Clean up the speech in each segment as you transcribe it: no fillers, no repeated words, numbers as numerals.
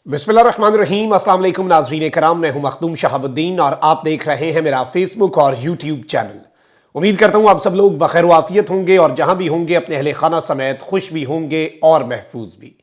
बिस्मिल्लाहिर्रहमानिर्रहीम। अस्सलाम वालेकुम नाज़रीन कराम, मैं हूं मखदूम शहाबुद्दीन और आप देख रहे हैं मेरा फेसबुक और यूट्यूब चैनल। उम्मीद करता हूं आप सब लोग बखैर वाफियत होंगे और जहां भी होंगे अपने अहले खाना समेत खुश भी होंगे और महफूज भी।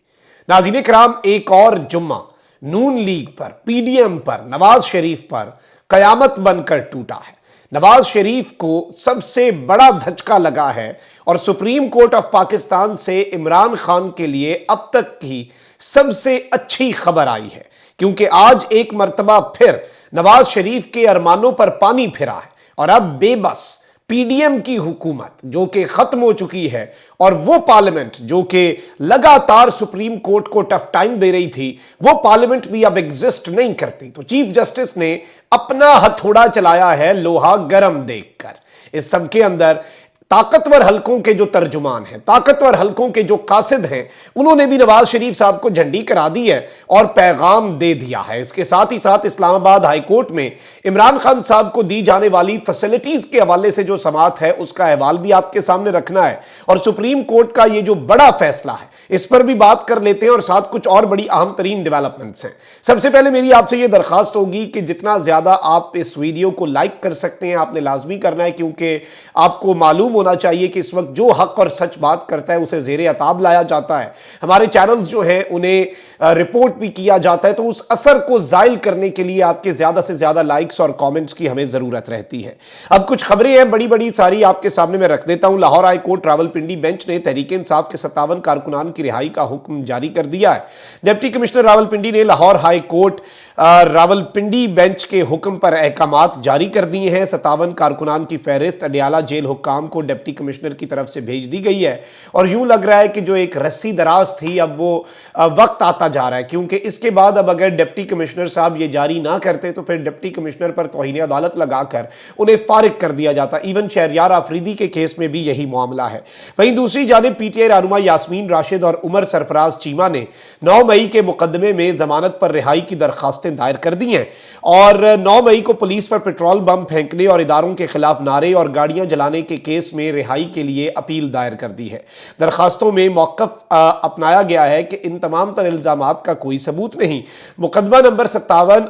नाज़रीन कराम, एक और जुम्मा नून लीग पर, पीडीएम पर, नवाज शरीफ पर कयामत बनकर टूटा है। नवाज शरीफ को सबसे बड़ा धचका लगा है और सुप्रीम कोर्ट ऑफ पाकिस्तान से इमरान खान के लिए अब तक की सबसे अच्छी खबर आई है, क्योंकि आज एक मर्तबा फिर नवाज शरीफ के अरमानों पर पानी फिरा है और अब बेबस पीडीएम की हुकूमत जो कि खत्म हो चुकी है और वो पार्लियामेंट जो कि लगातार सुप्रीम कोर्ट को टफ टाइम दे रही थी, वो पार्लियामेंट भी अब एग्जिस्ट नहीं करती। तो चीफ जस्टिस ने अपना हथौड़ा चलाया है लोहा गर्म देखकर। इस सब के अंदर ताकतवर हलकों के जो तर्जुमान हैं, ताकतवर हलकों के जो कासिद हैं, उन्होंने भी नवाज शरीफ साहब को झंडी करा दी है और पैगाम दे दिया है। इसके साथ ही साथ इस्लामाबाद हाई कोर्ट में इमरान खान साहब को दी जाने वाली फैसिलिटीज के हवाले से जो समाअत है उसका अहवाल भी आपके सामने रखना है और सुप्रीम कोर्ट का ये जो बड़ा फैसला है इस पर भी बात कर लेते हैं और साथ कुछ और बड़ी अहम तरीन डेवलपमेंट्स हैं। सबसे पहले मेरी आपसे ये दरखास्त होगी कि जितना ज्यादा आप इस वीडियो को लाइक कर सकते हैं आपने लाजमी करना है, क्योंकि आपको मालूम होना चाहिए कि इस वक्त जो हक और सच बात करता है उसे ज़ेरे अताब लाया जाता है। हमारे चैनल्स जो हैं उन्हें रिपोर्ट भी किया जाता है, तो उस असर को ज़ाइल करने के लिए आपके ज़्यादा से ज़्यादा लाइक्स और कमेंट्स की हमें ज़रूरत रहती है। अब कुछ खबरें हैं बड़ी बड़ी सारी आपके सामने मैं रख देता हूं। Lahore high court Rawalpindi bench ने तहरीक इंसाफ के 57 कारकुनान की रिहाई का हुक्म जारी कर दिया है। डिप्टी कमिश्नर रावलपिंडी ने Lahore high court Rawalpindi bench के हुक्म पर अहकामात जारी कर दिए हैं। 57 कारकुनान की फहरिस्त अडियाला जेल हुक्काम को डिप्टी कमिश्नर की तरफ से भेज दी गई है और यूं लग रहा है कि जो एक रस्सी दराज थी अब वो वक्त आता जा रहा है, क्योंकि इसके बाद अब अगर डिप्टी कमिश्नर साहब ये जारी ना करते तो फिर डिप्टी कमिश्नर पर तौहीन अदालत लगाकर उन्हें फारिग कर दिया जाता। इवन शहरयार आफरीदी के केस में भी यही मामला है। वहीं दूसरी जानिब पीटीआई रहनुमा यास्मीन राशिद और उमर सरफराज चीमा ने 9 मई के मुकदमे में जमानत पर रिहाई की दरखास्तें दायर कर दी हैं और 9 मई को पुलिस पर पेट्रोल बम फेंकने और इदारों के खिलाफ नारे और गाड़ियां जलाने के केस में रिहाई के लिए अपील दायर कर दी है। दरखास्तों में मौक़िफ़ अपनाया गया है कि इन तमाम तर इल्ज़ामात का कोई सबूत नहीं। मुकदमा नंबर 97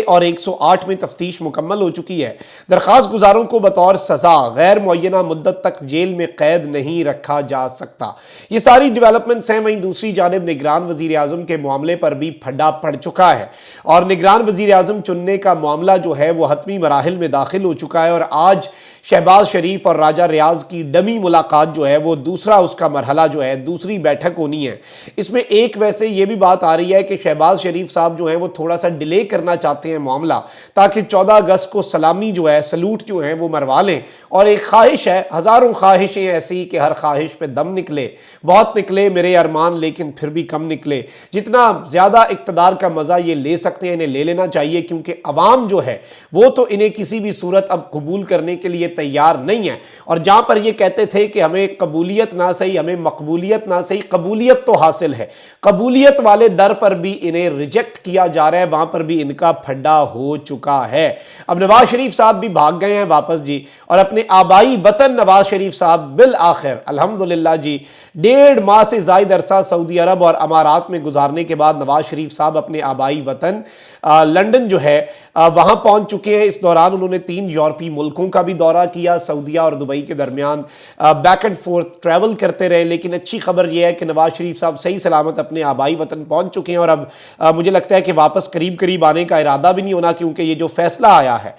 और 108 में तफ्तीश मुकम्मल हो चुकी है। दरख्वास्त गुजारों को बतौर सज़ा गैर मुअय्यना मुद्दत तक जेल में कैद नहीं रखा जा सकता। ये सारी डेवलपमेंट्स हैं। वहीं दूसरी जानिब निगरान वज़ीर आज़म के मामले पर भी फड्डा पड़ चुका है और निगरान वज़ीर आज़म चुनने का मामला जो है वो हतमी मराहिल में दाखिल हो चुका है और आज शहबाज शरीफ और राजा रियाज की डमी मुलाकात जो है वो दूसरा उसका मरहला जो है दूसरी बैठक होनी है। इसमें एक वैसे ये भी बात आ रही है कि शहबाज शरीफ साहब जो है वो थोड़ा सा डिले करना चाहते हैं मामला, ताकि 14 अगस्त को सलामी जो है सलूट जो है वो मरवा लें। और एक ख्वाहिश है, हज़ारों ख्वाहिशें ऐसी कि हर ख्वाहिश पे दम निकले, बहुत निकले मेरे अरमान लेकिन फिर भी कम निकले। जितना ज़्यादा इक़्तिदार का मज़ा ये ले सकते हैं इन्हें ले लेना चाहिए, क्योंकि अवाम जो है वो तो इन्हें किसी भी सूरत अब कबूल करने के लिए तैयार नहीं है। और जहां पर ये कहते थे कि हमें कबूलियत ना सही, हमें मकबूलियत ना सही, कबूलियत तो हासिल है, कबूलियत वाले दर पर भी इन्हें रिजेक्ट किया जा रहा है, वहां पर भी इनका फड्डा हो चुका है। अब नवाज शरीफ साहब भी भाग गए हैं वापस जी और अपने आबाई वतन नवाज शरीफ साहब बिल आखिर अल्हम्दुलिल्लाह जी 1.5 माह से ज़ायद अरसा सऊदी अरब और अमारात में गुजारने के बाद नवाज शरीफ साहब अपने आबाई वतन लंदन जो है वहां पहुंच चुके हैं। इस दौरान उन्होंने 3 यूरोपीय मुल्कों का भी दौरा किया, सऊदीया और दुबई के दरमियान बैक एंड फोर्थ ट्रैवल करते रहे। लेकिन अच्छी खबर यह है कि नवाज शरीफ साहब सही सलामत अपने आबाई वतन पहुंच चुके हैं और अब मुझे लगता है कि वापस करीब करीब आने का इरादा भी नहीं होना, क्योंकि ये जो फैसला आया है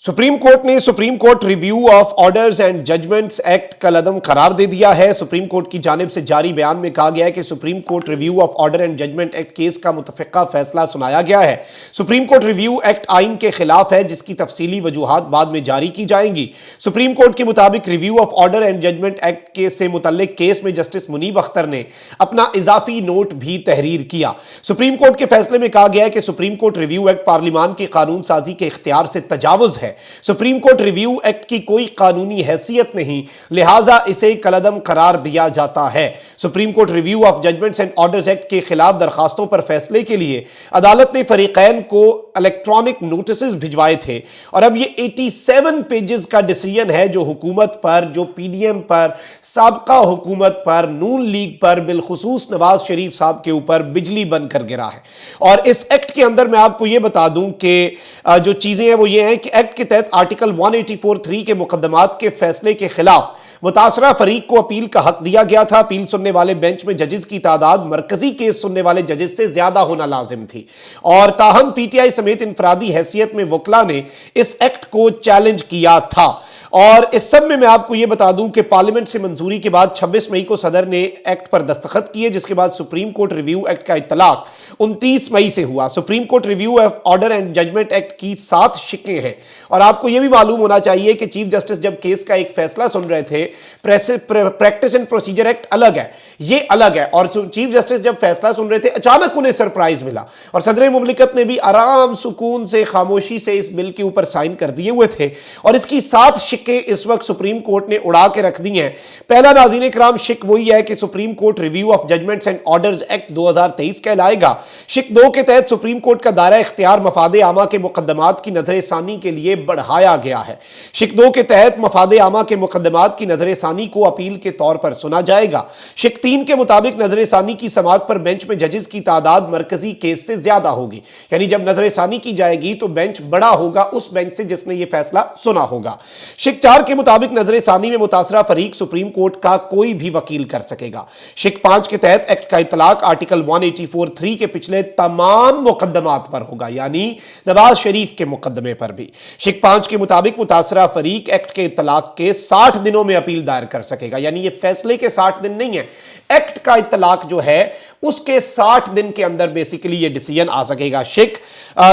सुप्रीम कोर्ट ने Supreme Court Review of Orders and Judgments Act कल अदम करार दे दिया है। सुप्रीम कोर्ट की जानिब से जारी बयान में कहा गया है कि Supreme Court Review of Order and Judgment Act case का मुतफ़िक़ा फैसला सुनाया गया है। सुप्रीम कोर्ट रिव्यू एक्ट आइन के खिलाफ है, जिसकी तफसीली वजूहात बाद में जारी की जाएंगी। सुप्रीम कोर्ट के मुताबिक Review of Order and Judgment Act case से मुतल्लिक केस में जस्टिस मुनीब अख्तर ने अपना इजाफी नोट भी तहरीर किया। सुप्रीम कोर्ट के फैसले में कहा गया है कि Supreme Court review act parliament की कानून साजी के इख्तियार से तजावुज़ है है। सुप्रीम कोर्ट रिव्यू एक्ट की कोई कानूनी हैसियत नहीं, लिहाजा इसे कलअदम करार दिया जाता है। Supreme Court Review of Judgments and Orders Act के खिलाफ दरखास्तों पर फैसले के लिए अदालत ने फरीकैन को इलेक्ट्रॉनिक नोटिस भिजवाए थे और अब ये 87 पेजेस का डिसीजन है जो हुकूमत पर, जो पीडीएम पर, साबका हुकूमत पर, नून लीग पर, बिलखुसूस नवाज शरीफ साहब के ऊपर बिजली बनकर गिरा है। और इस एक्ट के अंदर मैं आपको ये बता दूं कि जो चीजें हैं वो ये हैं कि एक्ट के तहत आर्टिकल 184(3) के मुकदमात के फैसले के खिलाफ मुतासरा फरीक को अपील का हक दिया गया था। अपील सुनने वाले बेंच में जजेस की तादाद मरकजी केस सुनने वाले जजेस से ज्यादा होना लाजिम थी और ताहम पीटीआई समेत इंफरादी हैसियत में वकला ने इस एक्ट को चैलेंज किया था। और इस सब में मैं आपको यह बता दूं कि पार्लियामेंट से मंजूरी के बाद 26 मई को सदर ने एक्ट पर दस्तखत किए, जिसके बाद सुप्रीम कोर्ट रिव्यू एक्ट का इतलाक 29 मई से हुआ। Supreme Court Review of Order and Judgment Act की 7 शिकें हैं और आपको यह भी मालूम होना चाहिए कि चीफ जस्टिस जब केस का एक फैसला सुन रहे थे, प्रैक्टिस एंड प्रोसीजर एक्ट अलग है, ये अलग है, और चीफ जस्टिस जब फैसला सुन रहे थे अचानक उन्हें सरप्राइज मिला और सदर मुमलिकत ने भी आराम सुकून से खामोशी से इस बिल के ऊपर साइन कर दिए हुए थे और इसकी 7 शिकें इस वक्त सुप्रीम कोर्ट ने उड़ा के रख दी हैं। पहला नाज़रीन कराम शिक वही है कि Supreme Court Review of Judgments and Orders Act 2023 कहलाएगा। शिक 2 के तहत सुप्रीम कोर्ट का दायरा इख्तियार मफादे आमा के मुकदमात की नजर सानी के लिए बढ़ाया गया है। शिक 2 के तहत मफादे आमा के मुकदमात की नजर सानी को अपील के तौर पर सुना जाएगा। शिक 3 के मुताबिक नजर सानी की समाअत पर बेंच में जजेस की तादाद मरकजी केस से ज्यादा होगी, यानी जब नजर सानी की जाएगी तो बेंच बड़ा होगा उस बेंच से जिसने यह फैसला सुना होगा। शिक 4 के मुताबिक नजर सानी में मुतासरा फरीक सुप्रीम कोर्ट का कोई भी वकील कर सकेगा। शिक 5 के तहत एक्ट का इतलाक आर्टिकल 184(3) के पिछले तमाम मुकदमात पर होगा, यानी नवाज शरीफ के मुकदमे पर भी। शिक 5 के मुताबिक मुतासरा फरीक एक्ट के इतलाक के 60 दिनों में अपील दायर कर सकेगा, यानी ये फैसले के 60 दिन नहीं है, एक्ट का इतलाक जो है उसके 60 दिन के अंदर बेसिकली ये डिसीजन आ सकेगा। शिक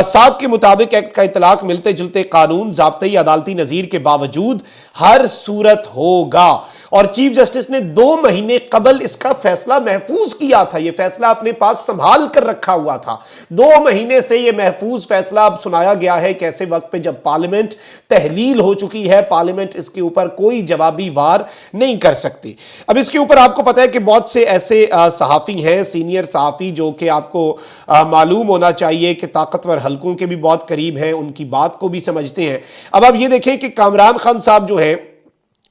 7 के मुताबिक एक्ट का इतलाक मिलते जुलते कानून, ज़ाब्ते अदालती नज़ीर के बावजूद हर सूरत होगा और चीफ जस्टिस ने 2 महीने कबल इसका फैसला महफूज किया था। यह फैसला अपने पास संभाल कर रखा हुआ था। 2 महीने से यह महफूज फैसला अब सुनाया गया है, कैसे वक्त पे जब पार्लियामेंट तहलील हो चुकी है, पार्लियामेंट इसके ऊपर कोई जवाबी वार नहीं कर सकती। अब इसके ऊपर आपको पता है कि बहुत से ऐसे सहाफ़ी हैं, सीनियर सहाफ़ी, जो कि आपको मालूम होना चाहिए कि ताकतवर हलकों के भी बहुत करीब हैं, उनकी बात को भी समझते हैं। अब आप ये देखें कि कामरान खान साहब जो हैं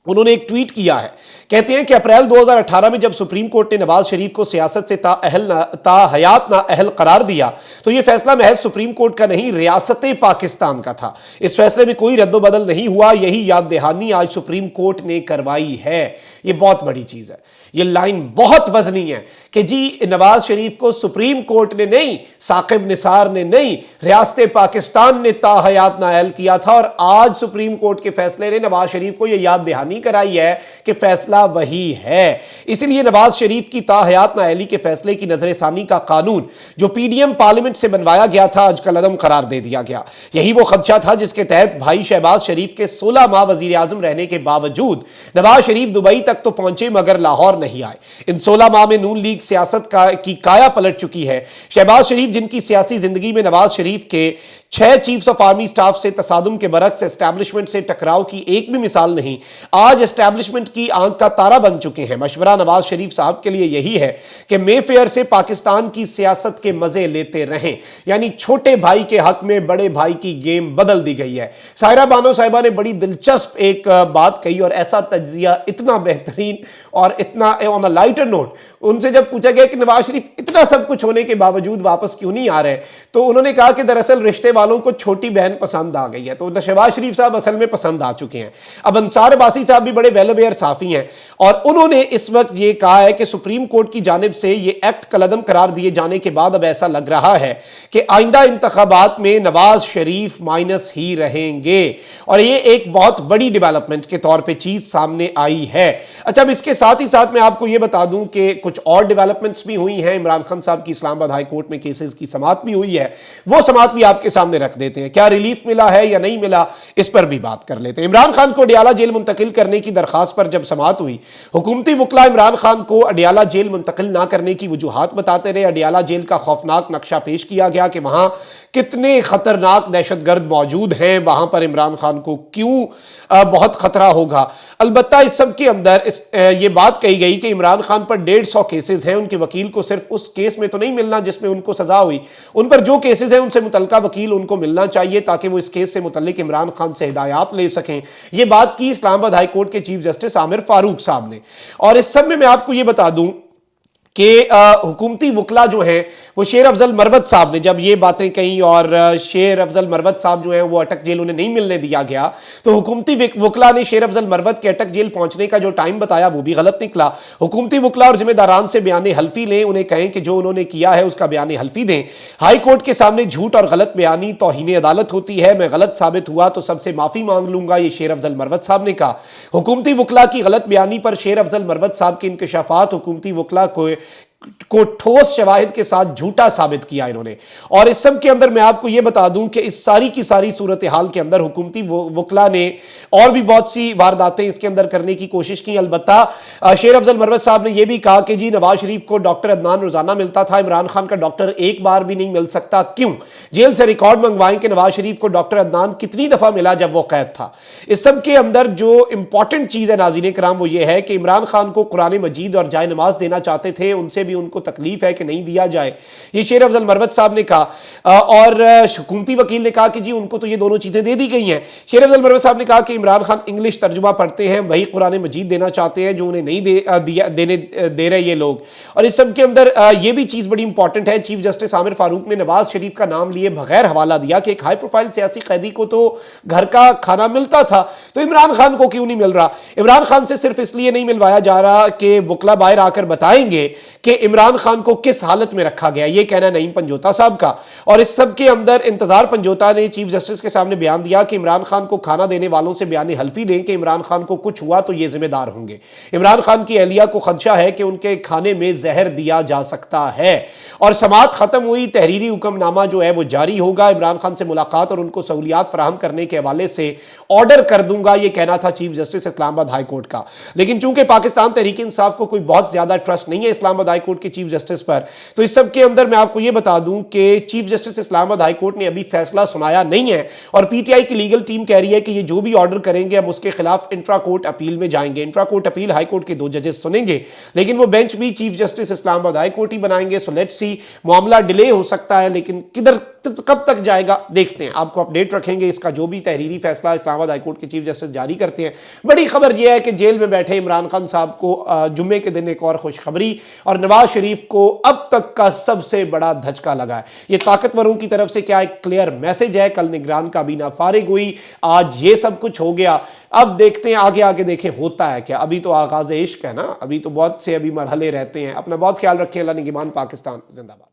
उन्होंने एक ट्वीट किया है, कहते हैं कि अप्रैल 2018 में जब सुप्रीम कोर्ट ने नवाज शरीफ को सियासत से ताहयात नाअहल करार दिया तो यह फैसला महज सुप्रीम कोर्ट का नहीं, रियासत पाकिस्तान का था। इस फैसले में कोई रद्दोबदल नहीं हुआ, यही याद दहानी आज सुप्रीम कोर्ट ने करवाई है। यह बहुत बड़ी चीज है, यह लाइन बहुत वजनी है कि जी नवाज शरीफ को सुप्रीम कोर्ट ने नहीं, साकिब निसार ने नहीं, रियासत पाकिस्तान ने ताहयात नाअहल किया था और आज सुप्रीम कोर्ट के फैसले ने नवाज शरीफ को यह याद दहानी कराई है कि फैसला वही है। इसलिए नवाज शरीफ की ताहयात नाअहली के फैसले की नजर सानी का कानून जो पीडीएम पार्लियामेंट से बनवाया गया था आज कलअदम करार दे दिया गया। यही वो खदशा था जिसके तहत भाई शहबाज शरीफ के 16 माह वजीर आजम रहने के बावजूद नवाज शरीफ दुबई तक तो पहुंचे मगर लाहौर नहीं आए। इन 16 माह में नून लीग सियासत की काया पलट चुकी है। शहबाज शरीफ जिनकी सियासी जिंदगी में नवाज शरीफ के 6 चीफ्स ऑफ आर्मी स्टाफ से तसादुम के बरक्स एस्टैब्लिशमेंट से टकराव की एक भी मिसाल नहीं, आज एस्टैब्लिशमेंट की आंख का तारा बन चुके हैं। मशवरा नवाज शरीफ साहब के लिए यही है कि मे फेयर से पाकिस्तान की सियासत के मजे लेते रहें, यानी छोटे भाई के हक में बड़े भाई की गेम बदल दी गई है। सायरा बानो साहिबा ने बड़ी दिलचस्प एक बात कही और ऐसा तज्जिया इतना बेहतरीन और इतना ऑन अ लाइटर नोट, उनसे जब पूछा गया कि नवाज शरीफ इतना सब कुछ होने के बावजूद वापस क्यों नहीं आ रहे, तो उन्होंने कहा कि दरअसल रिश्ते वालों को छोटी बहन पसंद आ गई है। तो शहबाज शरीफ साहब असल में पसंद आ चुके हैं। अब अंसार अब्बासी साहब भी बड़े वेल अवेयर साफी हैं और उन्होंने इस वक्त ये कहा है कि सुप्रीम कोर्ट की जानिब से ये एक्ट कलअदम करार दिए जाने के बाद अब ऐसा लग रहा है कि आइंदा इंतखाबात में नवाज शरीफ माइनस ही रहेंगे और ये एक बहुत बड़ी डेवलपमेंट के तौर पर चीज सामने आई है। अच्छा, अब इसके साथ ही साथ मैं आपको ये बता दूं कि कुछ और डेवलपमेंट्स भी हुई हैं। इमरान खान साहब की इस्लामाबाद हाई कोर्ट में केसेस की समाअत भी हुई है, वो समाअत भी आपके सामने रख देते हैं। क्या रिलीफ मिला है या नहीं मिला, इस पर भी बात कर लेते हैं। इमरान खान को डियाला जेल मुंतकिल کرنے کی درخواست پر جب سماعت ہوئی، حکومتی وکلا عمران خان کو اڈیالہ جیل منتقل نہ کرنے کی وجوہات بتاتے رہے۔ اڈیالہ جیل کا خوفناک نقشہ پیش کیا گیا کہ وہاں کتنے خطرناک دہشت گرد موجود ہیں، وہاں پر عمران خان کو کیوں بہت خطرہ ہوگا۔ البتہ اس سب کے اندر یہ بات کہی گئی کہ عمران خان پر 150 کیسز ہیں، ان کے وکیل کو صرف اس کیس میں تو نہیں ملنا جس میں ان کو سزا ہوئی، ان پر جو کیسز ہیں ان سے متعلقہ وکیل ان کو ملنا چاہیے تاکہ وہ اس کیس سے متعلق عمران خان سے ہدایات لے سکیں۔ یہ بات کی اسلام آباد ہائی کورٹ کے چیف جسٹس عامر فاروق صاحب نے۔ اور اس سب میں آپ کو یہ بتا دوں کہ حکومتی وکلا جو ہیں وہ شیر افضل مروت صاحب نے جب یہ باتیں کہیں، اور شیر افضل مروت صاحب جو ہیں وہ اٹک جیل انہیں نہیں ملنے دیا گیا، تو حکومتی وکلا نے شیر افضل مروت کے اٹک جیل پہنچنے کا جو ٹائم بتایا وہ بھی غلط نکلا۔ حکومتی وکلا اور ذمہ داران سے بیان حلفی لیں، انہیں کہیں کہ جو انہوں نے کیا ہے اس کا بیان حلفی دیں۔ ہائی کورٹ کے سامنے جھوٹ اور غلط بیانی توہین عدالت ہوتی ہے، میں غلط ثابت ہوا تو سب سے معافی مانگ لوں گا، یہ شیر افضل مروت صاحب نے کہا۔ حکومتی وکلا کی غلط بیانی پر شیر افضل مروت صاحب کے انکشافات حکومتی وکلا کو ٹھوس شواہد کے ساتھ جھوٹا ثابت کیا انہوں نے۔ اور اس سب کے اندر میں آپ کو یہ بتا دوں کہ اس ساری کی ساری صورتحال کے اندر حکومتی وکلا نے اور بھی بہت سی وارداتیں اس کے اندر کرنے کی کوشش کی۔ البتہ شیر افضل مروت صاحب نے یہ بھی کہا کہ جی نواز شریف کو ڈاکٹر عدنان روزانہ ملتا تھا، عمران خان کا ڈاکٹر ایک بار بھی نہیں مل سکتا، کیوں؟ جیل سے ریکارڈ منگوائیں کہ نواز شریف کو ڈاکٹر عدنان کتنی دفعہ ملا جب وہ قید تھا۔ اس سب کے اندر جو امپورٹنٹ چیز ہے ناظرین کرام وہ یہ ہے کہ عمران خان کو قرآن مجید اور جائے نماز دینا چاہتے تھے، ان سے بھی ان کو تکلیف ہے کہ نہیں دیا جائے، یہ شیر افضل مروت صاحب نے کہا۔ اور حکومتی وکیل نے کہا کہ جی ان کو تو یہ دونوں چیزیں دے دی گئی ہیں۔ شیر افضل مروت صاحب نے کہا کہ عمران خان انگلش ترجمہ پڑھتے ہیں، وہی قرآن مجید دینا چاہتے ہیں جو انہیں نہیں دے رہے یہ لوگ۔ اور اس سب کے اندر یہ بھی چیز بڑی امپورٹنٹ ہے، چیف جسٹس عامر فاروق نے نواز شریف کا نام لیے بغیر حوالہ دیا کہ ایک ہائی پروفائل سیاسی قیدی کو تو گھر کا کھانا ملتا تھا، تو عمران خان کو کیوں نہیں مل رہا؟ عمران خان سے صرف اس لیے نہیں ملوایا جا رہا کہ وکلا باہر آ کر بتائیں گے کہ عمران خان کو کس حالت میں رکھا گیا، یہ کہنا نعیم پنجوتا صاحب کا۔ اور اس سب کے اندر انتظار پنجوتا نے چیف جسٹس کے سامنے بیان دیا کہ عمران خان کو کھانا دینے والوں سے بیان حلفی لیں کہ عمران خان کو کچھ ہوا تو یہ ذمہ دار ہوں گے۔ عمران خان کی اہلیہ کو خدشہ ہے کہ ان کے کھانے میں زہر دیا جا سکتا ہے۔ اور سماعت ختم ہوئی، تحریری حکم نامہ جو ہے وہ جاری ہوگا۔ عمران خان سے ملاقات اور ان کو سہولیات فراہم کرنے کے حوالے سے آرڈر کر دوں گا، یہ کہنا تھا چیف جسٹس اسلام آباد ہائی کورٹ کا۔ لیکن چونکہ پاکستان تحریک انصاف کو کوئی بہت زیادہ ٹرسٹ نہیں ہے اسلام آباد ہائی کورٹ کے چیف جسٹس پر، تو اس سب کے اندر میں آپ کو یہ بتا دوں کہ چیف جسٹس اسلام آباد ہائی کورٹ نے ابھی فیصلہ سنایا نہیں ہے، اور پی ٹی آئی کی لیگل ٹیم کہہ رہی ہے کہ یہ جو بھی آرڈر کریں گے ہم اس کے خلاف انٹرا کورٹ اپیل میں جائیں گے۔ Intra court appeal high court کے 2 ججز سنیں گے، لیکن وہ بینچ بھی چیف جسٹس اسلام آباد ہائی کورٹ ہی بنائیں گے۔ سو لیٹس سی، معاملہ ڈیلے ہو سکتا ہے لیکن کب تک جائے گا دیکھتے ہیں، آپ کو اپڈیٹ رکھیں گے اس کا جو بھی تحریری فیصلہ اسلام آباد ہائی کورٹ کے چیف جسٹس جاری کرتے ہیں۔ بڑی خبر یہ ہے کہ جیل میں بیٹھے عمران خان صاحب کو جمعے کے دن ایک اور خوشخبری، اور نواز شریف کو اب تک کا سب سے بڑا دھچکا لگا ہے۔ یہ طاقتوروں کی طرف سے کیا ایک کلیئر میسج ہے؟ کل نگران کابینہ فارغ ہوئی، آج یہ سب کچھ ہو گیا، اب دیکھتے ہیں آگے دیکھیں ہوتا ہے کیا۔ ابھی تو آغاز عشق ہے نا، ابھی تو بہت سے مرحلے رہتے ہیں۔ اپنا بہت خیال رکھیں، اللہ نگہبان، پاکستان زندہ باد۔